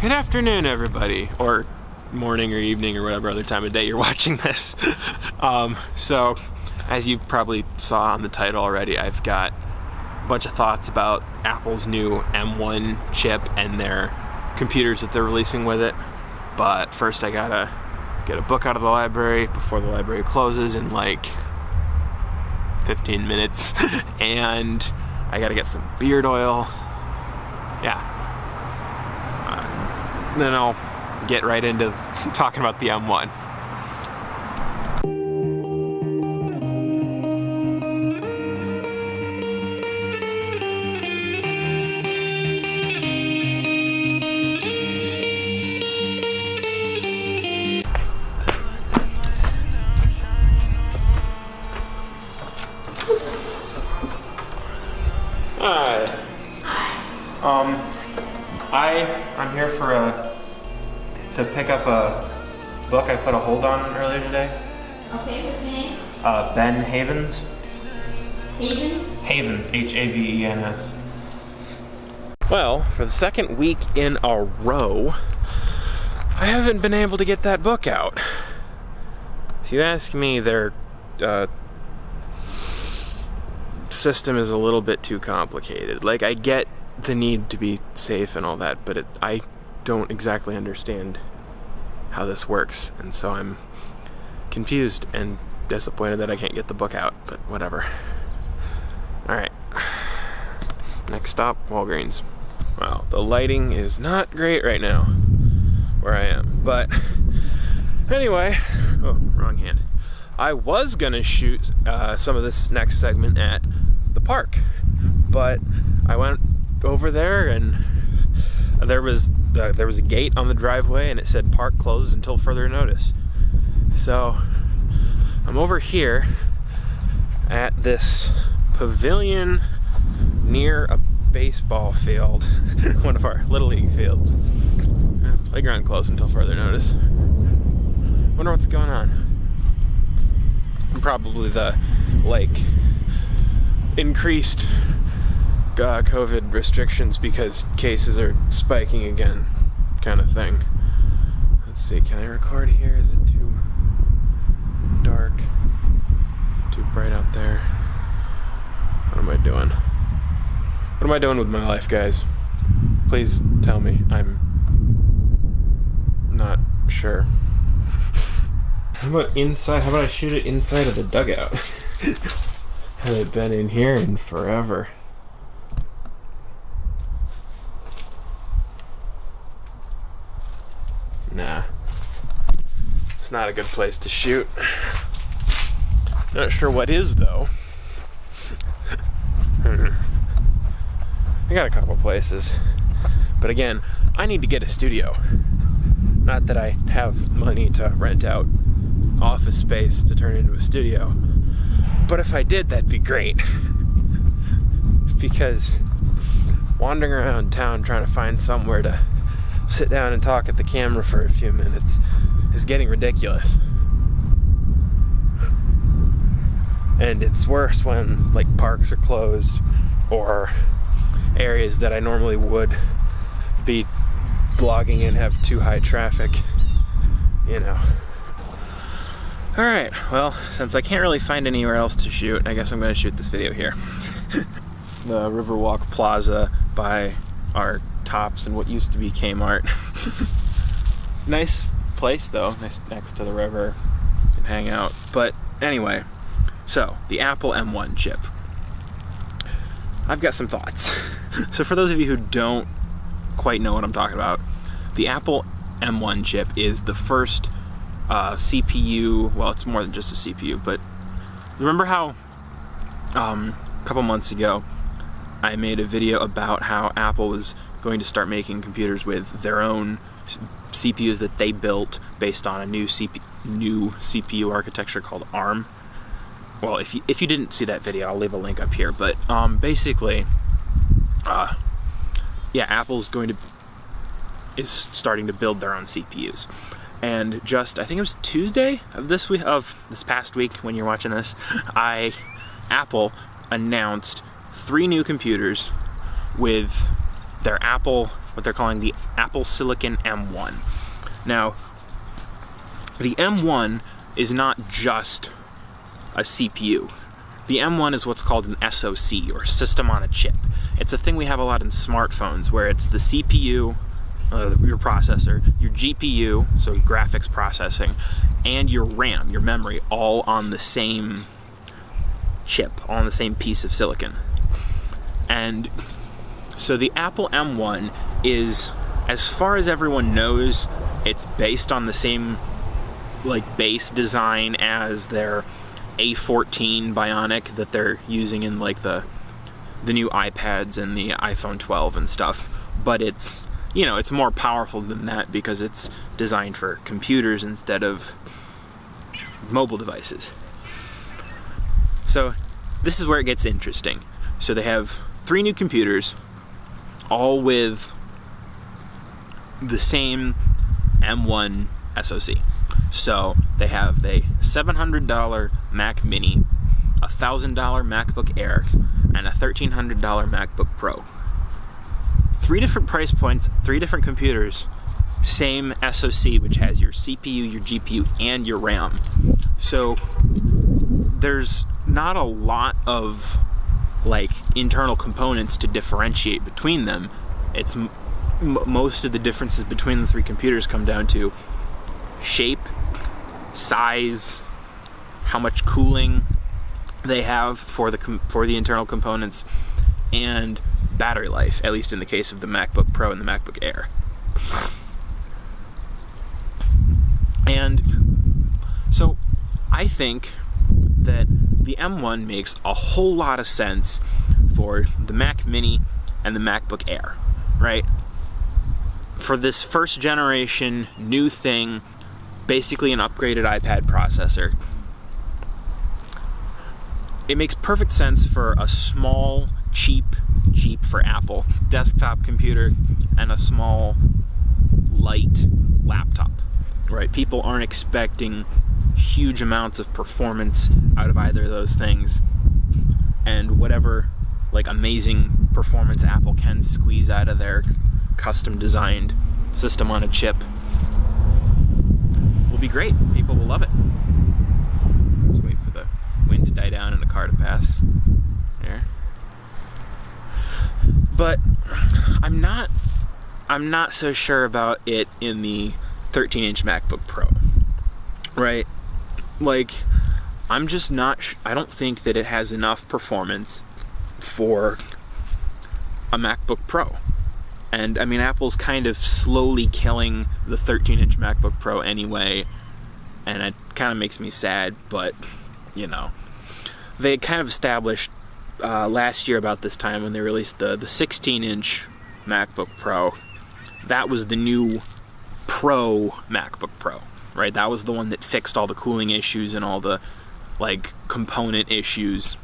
Good afternoon, everybody, or morning or evening or whatever other time of day you're watching this. So, as you probably saw on the title already, I've got a bunch of thoughts about Apple's new M1 chip and their computers that they're releasing with it. But first I gotta get a book out of the library before the library closes in like 15 minutes. And I gotta get some beard oil. Yeah. Then I'll get right into talking about the M1. Hi. I'm here to pick up a book I put a hold on earlier today. Okay, what's your name? Ben Havens. Havens? Havens, Havens. Well, for the second week in a row, I haven't been able to get that book out. If you ask me, their system is a little bit too complicated. Like, I get the need to be safe and all that, but I don't exactly understand how this works, and so I'm confused and disappointed that I can't get the book out, but whatever. Alright. Next stop, Walgreens. Wow, the lighting is not great right now where I am, but anyway, oh, wrong hand. I was gonna shoot some of this next segment at the park, but I went over there and there was a gate on the driveway and it said park closed until further notice. So I'm over here at this pavilion near a baseball field, one of our Little League fields. Playground closed until further notice. Wonder what's going on. Probably the increased COVID restrictions because cases are spiking again, kind of thing. Let's see, can I record here? Is it too dark? Too bright out there? What am I doing? What am I doing with my life, guys? Please tell me. I'm not sure. How about inside? How about I shoot it inside of the dugout? Haven't been in here in forever. Nah. It's not a good place to shoot. Not sure what is, though. I got a couple places. But again, I need to get a studio. Not that I have money to rent out office space to turn into a studio. But if I did, that'd be great. Because wandering around town trying to find somewhere to sit down and talk at the camera for a few minutes is getting ridiculous. And it's worse when parks are closed or areas that I normally would be vlogging in have too high traffic, you know. Alright, well, since I can't really find anywhere else to shoot, I guess I'm going to shoot this video here. The Riverwalk Plaza by our Tops and what used to be Kmart. It's a nice place though, nice next to the river. You can hang out. But anyway, so the Apple M1 chip. I've got some thoughts. So for those of you who don't quite know what I'm talking about, the Apple M1 chip is the first CPU, well, it's more than just a CPU, but remember how a couple months ago I made a video about how Apple was going to start making computers with their own CPUs that they built based on a new CPU architecture called ARM. Well, if you didn't see that video, I'll leave a link up here, but basically, yeah, Apple's is starting to build their own CPUs. And just, I think it was Tuesday of this past week when you're watching this, Apple announced 3 new computers with their Apple, what they're calling the Apple Silicon M1. Now, the M1 is not just a CPU. The M1 is what's called an SoC, or System on a Chip. It's a thing we have a lot in smartphones, where it's the CPU, your processor, your GPU, so graphics processing, and your RAM, your memory, all on the same chip, all on the same piece of silicon. And so the Apple M1 is, as far as everyone knows, it's based on the same base design as their A14 Bionic that they're using in the new iPads and the iPhone 12 and stuff. But it's, it's more powerful than that because it's designed for computers instead of mobile devices. So this is where it gets interesting. So they have 3 new computers, all with the same M1 SoC. So they have a $700 Mac Mini, a $1,000 MacBook Air, and a $1,300 MacBook Pro. 3 different price points, 3 different computers, same SoC, which has your CPU, your GPU, and your RAM. So there's not a lot of internal components to differentiate between them. It's most of the differences between the 3 computers come down to shape, size, how much cooling they have for the internal components, and battery life, at least in the case of the MacBook Pro and the MacBook Air. And so I think that the M1 makes a whole lot of sense for the Mac Mini and the MacBook Air, right? For this first generation new thing, basically an upgraded iPad processor, it makes perfect sense for a small, cheap for Apple desktop computer and a small, light laptop, right? People aren't expecting huge amounts of performance out of either of those things, and whatever amazing performance Apple can squeeze out of their custom designed system on a chip will be great. People will love it. Just wait for the wind to die down and a car to pass there. But I'm not so sure about it in the 13-inch MacBook Pro, right? I'm just not I don't think that it has enough performance for a MacBook Pro. And I mean, Apple's kind of slowly killing the 13-inch MacBook Pro anyway, and it kind of makes me sad, but they kind of established last year about this time when they released the 16-inch MacBook Pro. That was the new Pro MacBook Pro, right? That was the one that fixed all the cooling issues and all the component issues.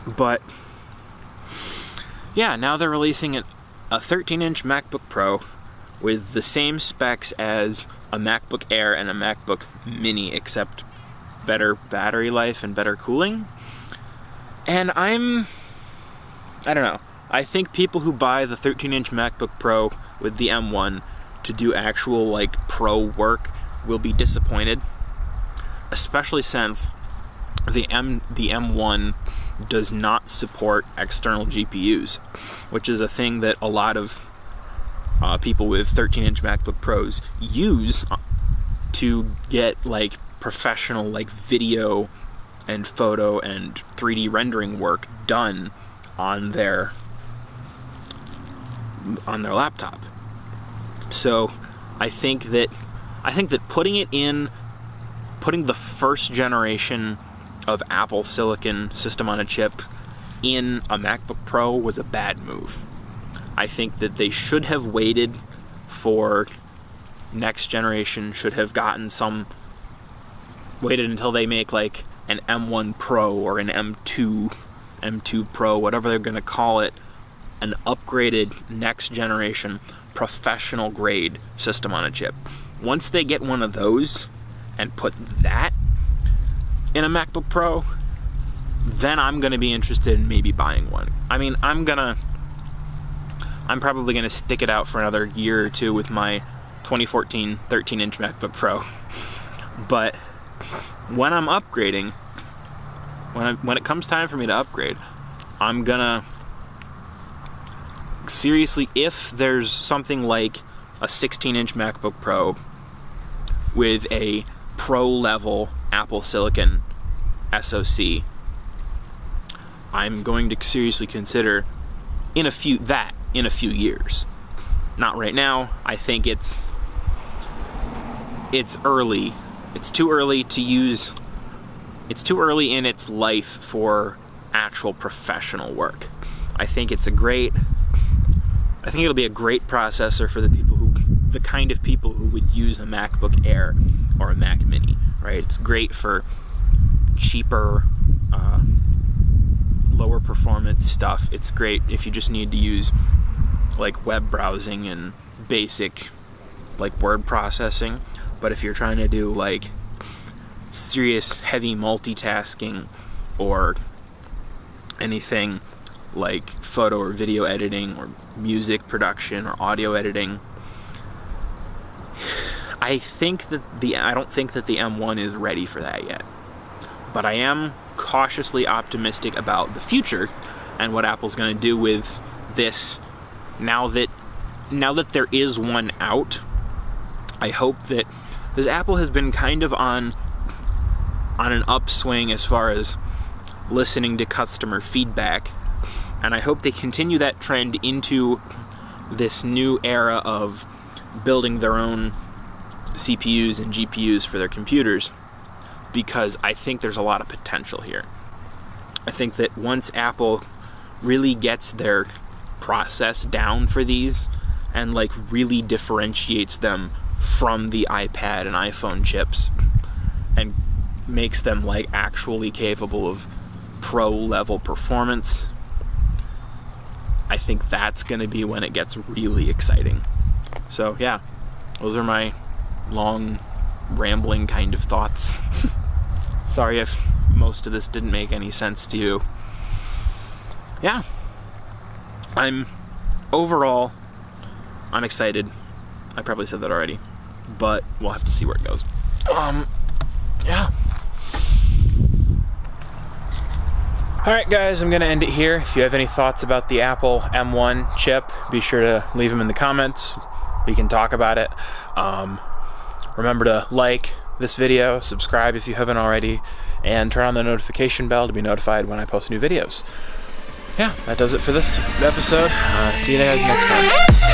But yeah, now they're releasing a 13-inch MacBook Pro with the same specs as a MacBook Air and a MacBook Mini, except better battery life and better cooling. And I don't know. I think people who buy the 13-inch MacBook Pro with the M1 to do actual pro work will be disappointed, especially since the M1 does not support external GPUs, which is a thing that a lot of people with 13-inch MacBook Pros use to get professional video and photo and 3D rendering work done on their laptop. So I think that putting the first generation of Apple Silicon system on a chip in a MacBook Pro was a bad move. I think that they should have waited for next generation, should have waited until they make an M1 Pro or an M2 Pro, whatever they're going to call it, an upgraded next generation professional grade system on a chip. Once they get one of those and put that in a MacBook Pro, then I'm going to be interested in maybe buying one. I mean, I'm going I'm probably going to stick it out for another year or two with my 2014 13-inch MacBook Pro. But when I'm upgrading, when it comes time for me to upgrade, I'm gonna seriously, if there's something like a 16-inch MacBook Pro with a pro level Apple Silicon SoC, I'm going to seriously consider in a few years. Not right now. I think it's early. It's too early to use. It's too early in its life for actual professional work. I think it'll be a great processor for the kind of people who would use a MacBook Air or a Mac Mini, right? It's great for cheaper, lower performance stuff. It's great if you just need to use like web browsing and basic like word processing. But if you're trying to do like serious heavy multitasking or anything like photo or video editing or music production or audio editing, I don't think that the M1 is ready for that yet. But I am cautiously optimistic about the future and what Apple's going to do with this now that there is one out. I hope that, because Apple has been kind of on an upswing as far as listening to customer feedback, and I hope they continue that trend into this new era of building their own CPUs and GPUs for their computers, because I think there's a lot of potential here. I think that once Apple really gets their process down for these and like really differentiates them from the iPad and iPhone chips and makes them like actually capable of pro level performance, I think that's going to be when it gets really exciting. So yeah, those are my long rambling kind of thoughts. Sorry if most of this didn't make any sense to you. Yeah, I'm excited. I probably said that already, but we'll have to see where it goes. Yeah. Alright guys, I'm going to end it here. If you have any thoughts about the Apple M1 chip, be sure to leave them in the comments. We can talk about it. Remember to like this video, subscribe if you haven't already, and turn on the notification bell to be notified when I post new videos. Yeah, that does it for this episode. See you guys next time.